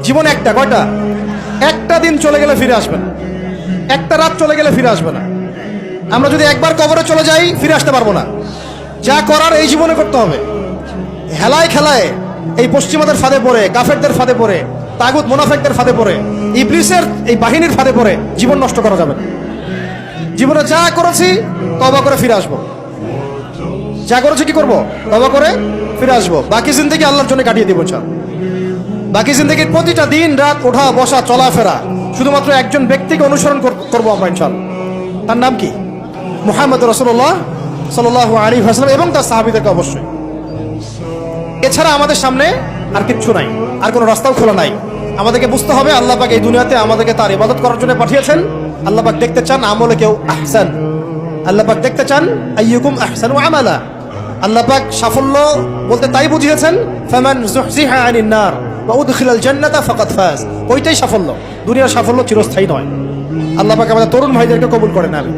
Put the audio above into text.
জীবন একটা, কয়টা? একটা দিন চলে গেলে ফিরে আসবে না, একটা রাত চলে গেলে ফিরে আসবে না। আমরা যদি একবার কবরে চলে যাই ফিরে আসতে পারবো না। যা করার এই জীবনে করতে হবে। হেলায় খেলায় এই পশ্চিমাদের ফাঁদে পড়ে, কাফেরদের ফাঁদে পড়ে, তাগুত মুনাফিকদের ফাঁদে পড়ে, ইবলিসের এই বাহিনীর ফাঁদে পড়ে জীবন নষ্ট করা যাবে না। জীবনে যা করেছি তওবা করে ফিরে আসবো। যা করেছি কি করব? তওবা করে ফিরে আসবো। বাকি জিন্দেগি আল্লাহর জন্য কাটিয়ে দিব ইনশাআল্লাহ। বাকি জিন্দেগির প্রতিটা দিন রাত, ওঠা বসা চলাফেরা শুধুমাত্র একজন ব্যক্তিকে অনুসরণ করবো আমরা ইনশাআল্লাহ। তার নাম কি? মুহাম্মদ রাসূলুল্লাহ সাল্লাল্লাহু আলাইহি ওয়াসাল্লাম এবং তার সাহাবীদেরকে অবশ্যই। এছাড়া আমাদের সামনে আর কিচ্ছু নাই, আর কোনো রাস্তাও খোলা নাই। আমাদেরকে বুঝতে হবে আল্লাহ পাক এই দুনিয়াতে আমাদেরকে তার ইবাদত করার জন্য পাঠিয়েছেন। আল্লাহ পাক দেখতে চান আমলে কেউ আহসান, আল্লাহ পাক দেখতে চান আইয়ুকুম আহসানু আমালা। আল্লাহ পাক সাফল্য বলতে তাই বুঝিয়েছেন ফামান যুহজিহা আনিন নার ওয়া উদখিলাল জান্নাতা ফাকাদ ফাজ। ওইটাই সাফল্য। দুনিয়ার সাফল্য চিরস্থায়ী নয়। আল্লাহ পাক আমাদের তরুণ ভাইদেরকে কবুল করেন। আমিন।